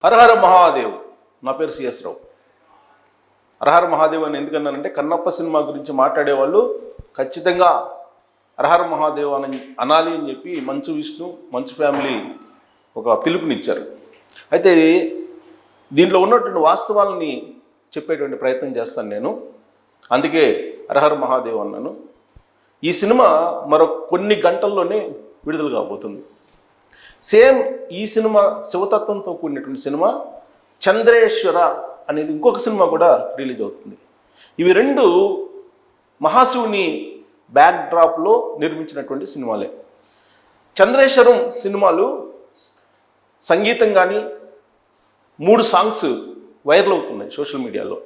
హరహర మహాదేవ్. నా పేరు సిఎస్ రావు. హరహర మహాదేవ్ అని ఎందుకన్నానంటే కన్నప్ప సినిమా గురించి మాట్లాడేవాళ్ళు ఖచ్చితంగా హరహర మహాదేవ్ అని అనాలి అని చెప్పి మంచు విష్ణు మంచు ఫ్యామిలీ ఒక పిలుపునిచ్చారు. అయితే దీంట్లో ఉన్నటువంటి వాస్తవాలని చెప్పేటువంటి ప్రయత్నం చేస్తాను నేను. అందుకే హరహర మహాదేవ్ అన్నాను. ఈ సినిమా మరో కొన్ని గంటల్లోనే విడుదల కాబోతుంది. సేమ్ ఈ సినిమా శివతత్వంతో కూడినటువంటి సినిమా చంద్రేశ్వర అనేది ఇంకొక సినిమా కూడా రిలీజ్ అవుతుంది. ఇవి రెండు మహాశివుని బ్యాక్ డ్రాప్లో నిర్మించినటువంటి సినిమాలే. చంద్రేశ్వరం సినిమాలు సంగీతం కానీ 3 సాంగ్స్ వైరల్ అవుతున్నాయి సోషల్ మీడియాలో.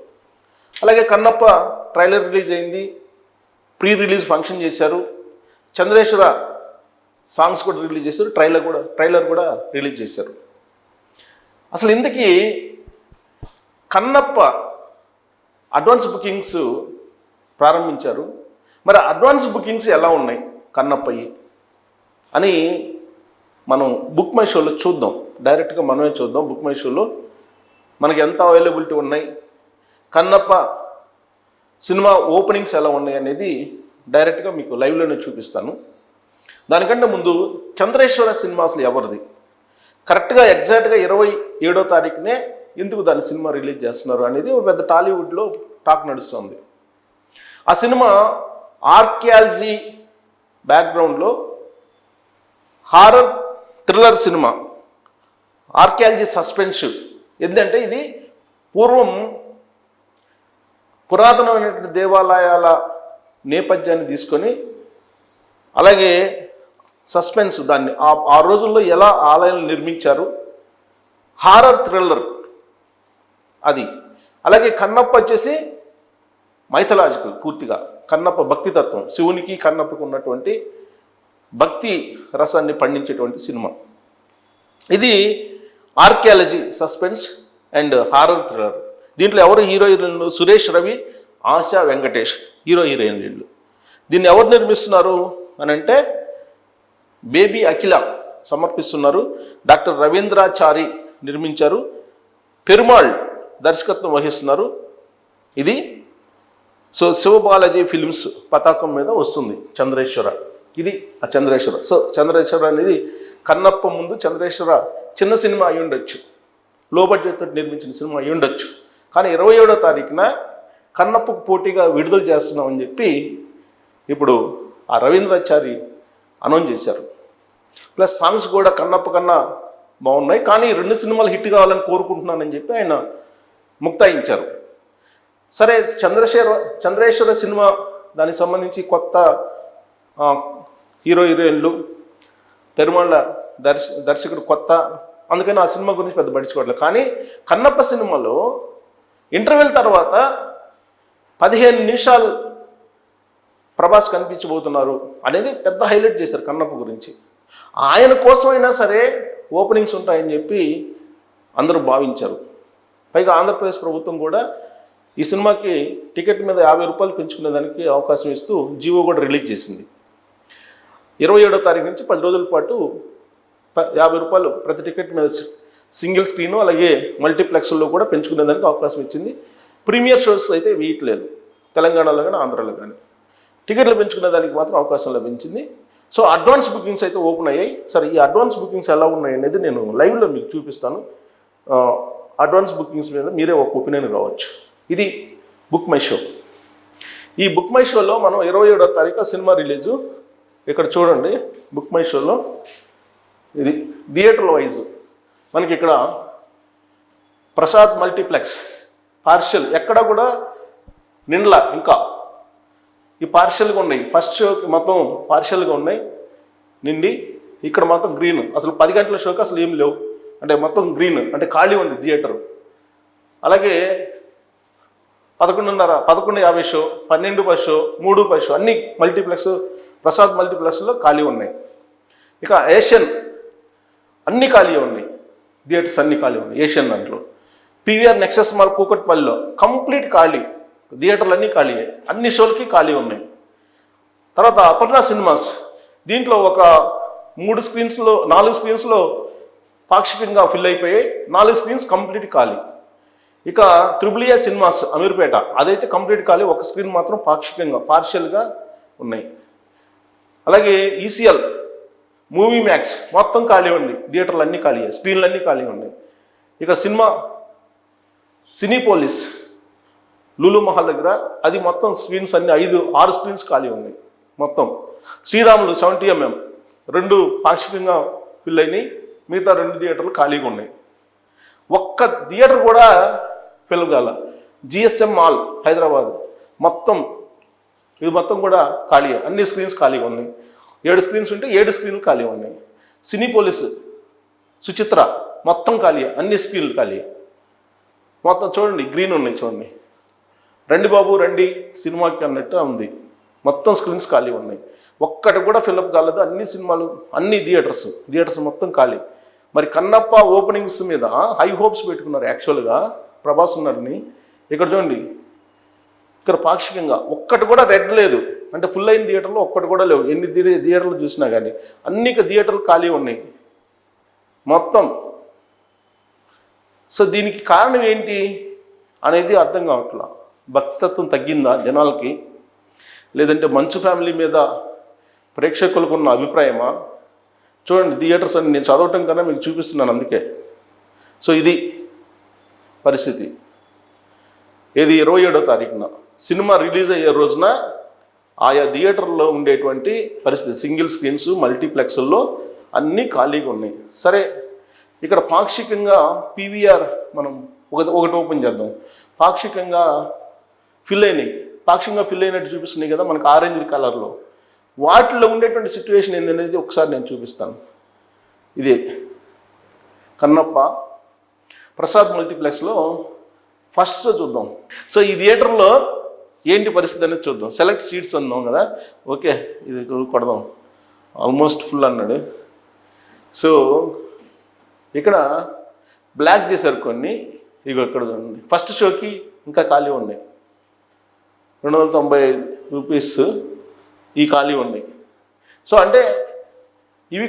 అలాగే కన్నప్ప ట్రైలర్ రిలీజ్ అయింది, ప్రీ రిలీజ్ ఫంక్షన్ చేశారు, చంద్రేశ్వర సాంగ్స్ కూడా రిలీజ్ చేశారు, ట్రైలర్ కూడా రిలీజ్ చేశారు. అసలు ఇంతకీ కన్నప్ప అడ్వాన్స్ బుకింగ్స్ ప్రారంభించారు. మరి అడ్వాన్స్ బుకింగ్స్ ఎలా ఉన్నాయి కన్నప్పయి అని మనం బుక్ మై షోలో చూద్దాం. డైరెక్ట్గా మనమే చూద్దాం. బుక్ మై షోలో మనకి ఎంత అవైలబిలిటీ ఉన్నాయి, కన్నప్ప సినిమా ఓపెనింగ్స్ ఎలా ఉన్నాయి అనేది డైరెక్ట్గా మీకు లైవ్లోనే చూపిస్తాను. దానికంటే ముందు చంద్రేశ్వర సినిమా అసలు ఎవరిది, కరెక్ట్గా ఎగ్జాక్ట్గా 27వ తారీఖునే ఎందుకు దాని సినిమా రిలీజ్ చేస్తున్నారు అనేది ఒక పెద్ద టాలీవుడ్లో టాక్ నడుస్తుంది. ఆ సినిమా ఆర్కియాలజీ బ్యాక్గ్రౌండ్లో horror thriller cinema, archaeology suspense. ఎందుకంటే ఇది పురాతనమైనటువంటి దేవాలయాల నేపథ్యాన్ని తీసుకొని, అలాగే సస్పెన్స్ దాన్ని ఆ రోజుల్లో ఎలా ఆలయాలు నిర్మించారు, హారర్ థ్రిల్లర్ అది. అలాగే కన్నప్ప వచ్చేసి మైథలాజికల్, పూర్తిగా కన్నప్ప భక్తితత్వం, శివునికి కన్నప్పకు ఉన్నటువంటి భక్తి రసాన్ని పండించేటువంటి సినిమా. ఇది archaeology suspense and horror thriller. దీంట్లో ఎవరు హీరోయిన్లు? సురేష్ రవి, ఆశా వెంకటేష్ హీరోయిన్లు. దీన్ని ఎవరు నిర్మిస్తున్నారు అని అంటే బేబీ అఖిల సమర్పిస్తున్నారు. డాక్టర్ రవీంద్రాచారి నిర్మించారు. పెరుమాళ్ దర్శకత్వం వహిస్తున్నారు. ఇది శివబాలాజీ ఫిల్మ్స్ పతాకం మీద వస్తుంది చంద్రేశ్వర. ఇది ఆ చంద్రేశ్వర. చంద్రేశ్వర అనేది కన్నప్ప ముందు చంద్రేశ్వర చిన్న సినిమా అయి ఉండొచ్చు, లో బడ్జెట్తో నిర్మించిన సినిమా అయి ఉండొచ్చు. కానీ 27వ తారీఖున కన్నప్పకు పోటీగా విడుదల చేస్తున్నామని చెప్పి ఇప్పుడు ఆ రవీంద్రాచారి అనౌన్స్ చేశారు. ప్లస్ సాంగ్స్ కూడా కన్నప్ప కన్నా బాగున్నాయి, కానీ 2 సినిమాలు హిట్ కావాలని కోరుకుంటున్నానని చెప్పి ఆయన ముక్తాయించారు. సరే, చంద్రేశ్వర సినిమా దానికి సంబంధించి కొత్త హీరోయిన్లు, పెరుమాళ్ళ దర్శకుడు కొత్త, అందుకని ఆ సినిమా గురించి పెద్ద పట్టించుకోవట్లేదు. కానీ కన్నప్ప సినిమాలో ఇంటర్వెల్ తర్వాత 15 నిమిషాలు ప్రభాస్ కనిపించబోతున్నారు అనేది పెద్ద హైలైట్ చేశారు కన్నప్ప గురించి. ఆయన కోసమైనా సరే ఓపెనింగ్స్ ఉంటాయని చెప్పి అందరూ భావించారు. పైగా ఆంధ్రప్రదేశ్ ప్రభుత్వం కూడా ఈ సినిమాకి టికెట్ మీద 50 రూపాయలు పెంచుకునేదానికి అవకాశం ఇస్తూ జీవో కూడా రిలీజ్ చేసింది. 27వ తారీఖు నుంచి 10 రోజుల పాటు 50 రూపాయలు ప్రతి టికెట్ మీద సింగిల్ స్క్రీను, అలాగే మల్టీప్లెక్స్లో కూడా పెంచుకునేదానికి అవకాశం ఇచ్చింది. ప్రీమియర్ షోస్ అయితే వేయట్లేదు తెలంగాణలో కానీ ఆంధ్రాలో కానీ. టికెట్లు పెంచుకునే దానికి మాత్రం అవకాశం లభించింది. సో అడ్వాన్స్ బుకింగ్స్ అయితే ఓపెన్ అయ్యాయి. సరే, ఈ అడ్వాన్స్ బుకింగ్స్ ఎలా ఉన్నాయి అనేది నేను లైవ్లో మీకు చూపిస్తాను. అడ్వాన్స్ బుకింగ్స్ మీద మీరే ఒక ఒపీనియన్ కావచ్చు. ఇది బుక్ మై షో. ఈ బుక్ మై షోలో మనం 27వ తారీఖు సినిమా రిలీజు. ఇక్కడ చూడండి, బుక్ మై షోలో ఇది థియేటర్ వైజ్ మనకి ఇక్కడ ప్రసాద్ మల్టీప్లెక్స్ పార్షియల్, ఎక్కడ కూడా నిండ్ల, ఇంకా ఈ పార్షియల్గా ఉన్నాయి. ఫస్ట్ షోకి మొత్తం పార్షియల్గా ఉన్నాయి నిండి, ఇక్కడ మాత్రం గ్రీన్. అసలు 10 గంటల షోకి అసలు ఏం లేవు, అంటే మొత్తం గ్రీన్, అంటే ఖాళీ ఉంది థియేటర్. అలాగే 11:30, 11:50 షో, 12:10 షో, 3:10 షో అన్ని మల్టీప్లెక్స్ ప్రసాద్ మల్టీప్లెక్స్లో ఖాళీ ఉన్నాయి. ఇక ఏషియన్ అన్ని ఖాళీ ఉన్నాయి, థియేటర్స్ అన్ని ఖాళీ ఉన్నాయి ఏషియన్ దాంట్లో. పీవీఆర్ నెక్సెస్ మాల్ కూకట్పల్లిలో కంప్లీట్ ఖాళీ, థియేటర్లు అన్నీ ఖాళీ, అన్ని షోలకి ఖాళీ ఉన్నాయి. తర్వాత అపర్ణ సినిమాస్, దీంట్లో ఒక 4 స్క్రీన్స్లో పాక్షికంగా ఫిల్ అయిపోయాయి, 4 స్క్రీన్స్ కంప్లీట్ ఖాళీ. ఇక త్రిబుల్ సినిమాస్ అమీర్పేట అదైతే కంప్లీట్ ఖాళీ, ఒక స్క్రీన్ మాత్రం పార్షియల్గా ఉన్నాయి. అలాగే ఈసీఎల్ మూవీ మ్యాక్స్ మొత్తం ఖాళీ ఉంది, థియేటర్లు అన్నీ ఖాళీ, స్క్రీన్లు అన్నీ ఖాళీ ఉన్నాయి. ఇక సినీపోలిస్ లూలు మహల్ దగ్గర అది మొత్తం స్క్రీన్స్ అన్ని 6 స్క్రీన్స్ ఖాళీ ఉన్నాయి మొత్తం. శ్రీరాములు 70mm 2 పాక్షికంగా ఫిల్ అయినాయి, మిగతా 2 థియేటర్లు ఖాళీగా ఉన్నాయి. ఒక్క థియేటర్ కూడా ఫిల్ కాల. జిఎస్ఎం మాల్ హైదరాబాద్ మొత్తం కూడా ఖాళీ, అన్ని స్క్రీన్స్ ఖాళీగా ఉన్నాయి. 7 స్క్రీన్స్ ఉంటే 7 స్క్రీన్లు ఖాళీ ఉన్నాయి. సినీపోలిస్ సుచిత్ర మొత్తం ఖాళీ, అన్ని స్క్రీన్లు ఖాళీ మొత్తం. చూడండి గ్రీన్ ఉన్నాయి, చూడండి రండి బాబు రండి సినిమాకి అన్నట్టు ఉంది, మొత్తం స్క్రీన్స్ ఖాళీ ఉన్నాయి. ఒక్కటి కూడా ఫిల్అప్ కాలేదు, అన్ని సినిమాలు అన్ని థియేటర్స్ మొత్తం ఖాళీ. మరి కన్నప్ప ఓపెనింగ్స్ మీద హై హోప్స్ పెట్టుకున్నారు యాక్చువల్గా ప్రభాస్ ఉన్నారని. ఇక్కడ చూడండి, ఇక్కడ పాక్షికంగా ఒక్కటి కూడా రెడ్ లేదు, అంటే ఫుల్ అయిన థియేటర్లో ఒక్కటి కూడా లేవు. ఎన్ని థియేటర్లు చూసినా కానీ అన్ని థియేటర్లు ఖాళీ ఉన్నాయి మొత్తం. సో దీనికి కారణం ఏంటి అనేది అర్థం కావట్లా. భక్తితత్వం తగ్గిందా జనాలకి, లేదంటే మంచు ఫ్యామిలీ మీద ప్రేక్షకులకు ఉన్న అభిప్రాయమా? చూడండి థియేటర్స్ అని నేను చదవటం కన్నా మీకు చూపిస్తున్నాను అందుకే. సో ఇది పరిస్థితి. ఇది 27వ తారీఖున సినిమా రిలీజ్ అయ్యే రోజున ఆయా థియేటర్లో ఉండేటువంటి పరిస్థితి, సింగిల్ స్క్రీన్స్ మల్టీప్లెక్స్ల్లో అన్నీ ఖాళీగా ఉన్నాయి. సరే ఇక్కడ పాక్షికంగా పీవీఆర్ మనం ఒకటి ఓపెన్ చేద్దాం. పాక్షికంగా ఫిల్ అయినట్టు చూపిస్తున్నాయి కదా మనకు ఆరెంజ్ కలర్లో. వాటిలో ఉండేటువంటి సిచ్యువేషన్ ఏంటనేది ఒకసారి నేను చూపిస్తాను. ఇదే కన్నప్ప ప్రసాద్ మల్టీప్లెక్స్లో ఫస్ట్ షో చూద్దాం. సో ఈ థియేటర్లో ఏంటి పరిస్థితి అనేది చూద్దాం. సెలెక్ట్ సీట్స్ అన్నాం కదా, ఓకే ఇది కొడదాం. ఆల్మోస్ట్ ఫుల్ అన్నాడు. సో ఇక్కడ బ్లాక్ చేశారు కొన్ని, ఇక్కడ చూడండి ఫస్ట్ షోకి ఇంకా ఖాళీ ఉన్నాయి, 290 రూపీస్ ఈ ఖాళీ ఉన్నాయి. సో అంటే ఇవి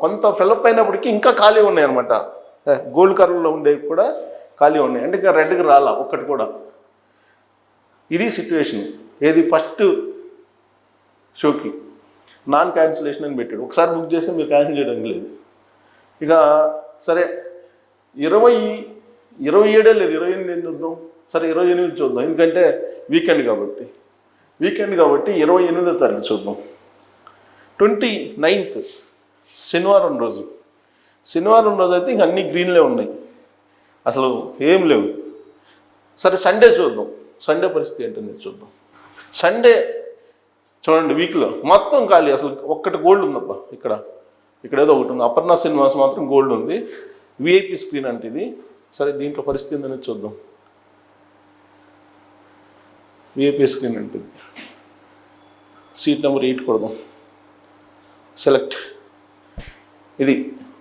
కొంత ఫిల్అప్ అయినప్పటికీ ఇంకా ఖాళీ ఉన్నాయి అనమాట. గోల్డ్ కలర్లో ఉండేవి కూడా ఖాళీ ఉన్నాయి, అంటే ఇంకా రెడ్కి రాలా ఒక్కటి కూడా. ఇది సిచ్యువేషన్. ఏది ఫస్ట్ షోకి నాన్ క్యాన్సిలేషన్ అని పెట్టాడు. ఒకసారి బుక్ చేస్తే మీరు క్యాన్సిల్ చేయడానికి లేదు. ఇక సరే 27 లేదు 28 చూద్దాం. సరే 28 చూద్దాం, ఎందుకంటే వీకెండ్ కాబట్టి 28వ తారీఖు చూద్దాం. 29th శనివారం రోజు అయితే ఇంక అన్ని గ్రీన్లే ఉన్నాయి, అసలు ఏం లేవు. సరే సండే చూద్దాం, సండే పరిస్థితి ఏంటనేది చూద్దాం. సండే చూడండి వీక్లో మొత్తం ఖాళీ, అసలు ఒక్కటి గోల్డ్ ఉందబ్బా. ఇక్కడ ఏదో ఒకటి ఉంది, అపర్ణ సినిమాస్ మాత్రం గోల్డ్ ఉంది, విఐపి స్క్రీన్ అంటే ఇది. సరే దీంట్లో పరిస్థితి ఏంటనేది చూద్దాం. విఐపి స్క్రీన్ అంటే సీట్ నెంబర్ 8 కొడదాం, సెలెక్ట్. ఇది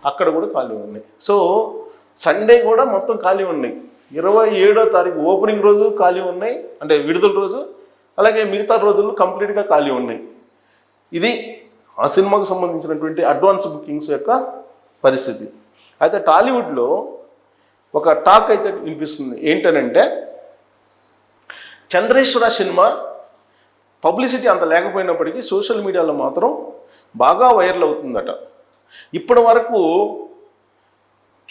అక్కడ కూడా ఖాళీ ఉన్నాయి. సో సండే కూడా మొత్తం ఖాళీ ఉన్నాయి. 27వ తారీఖు ఓపెనింగ్ రోజు ఖాళీ ఉన్నాయి, అంటే విడుదల రోజు. అలాగే మిగతా రోజులు కంప్లీట్గా ఖాళీ ఉన్నాయి. ఇది ఆ సినిమాకు సంబంధించినటువంటి అడ్వాన్స్ బుకింగ్స్ యొక్క పరిస్థితి. అయితే టాలీవుడ్లో ఒక టాక్ అయితే వినిపిస్తుంది. ఏంటనంటే చంద్రేశ్వర సినిమా పబ్లిసిటీ అంత లేకపోయినప్పటికీ సోషల్ మీడియాలో మాత్రం బాగా వైరల్ అవుతుందట. ఇప్పటి వరకు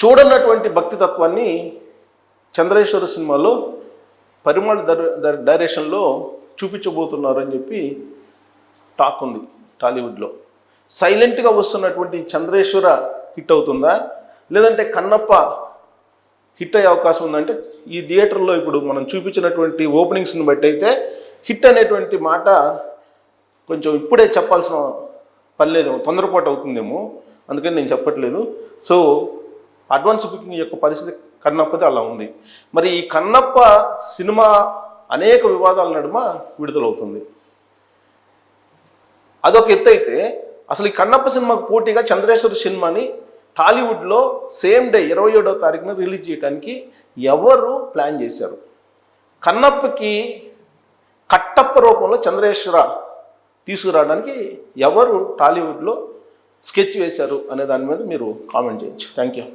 చూడనటువంటి భక్తితత్వాన్ని చంద్రేశ్వర సినిమాలో పరిమళ డైరెక్షన్లో చూపించబోతున్నారు అని చెప్పి టాక్ ఉంది టాలీవుడ్లో. సైలెంట్గా వస్తున్నటువంటి చంద్రేశ్వర హిట్ అవుతుందా, లేదంటే కన్నప్ప హిట్ అయ్యే అవకాశం ఉందంటే ఈ థియేటర్లో ఇప్పుడు మనం చూపించినటువంటి ఓపెనింగ్స్ని బట్టి అయితే హిట్ అనేటువంటి మాట కొంచెం ఇప్పుడే చెప్పాల్సిన పని లేదేమో, తొందరపాటు అవుతుందేమో, అందుకని నేను చెప్పట్లేదు. సో అడ్వాన్స్ బుకింగ్ యొక్క పరిస్థితి కన్నప్పది అలా ఉంది. మరి ఈ కన్నప్ప సినిమా అనేక వివాదాల నడుమ విడుదలవుతుంది. అదొక ఎత్తు అయితే, అసలు ఈ కన్నప్ప సినిమాకు పోటీగా చంద్రేశ్వర సినిమాని టాలీవుడ్లో సేమ్ డే 27వ తారీఖున రిలీజ్ చేయడానికి ఎవరు ప్లాన్ చేశారు? కన్నప్పకి కట్టప్ప రూపంలో చంద్రేశ్వర తీసుకురావడానికి ఎవరు టాలీవుడ్లో స్కెచ్ వేశారు అనే దాని మీద మీరు కామెంట్ చేయొచ్చు. Thank you.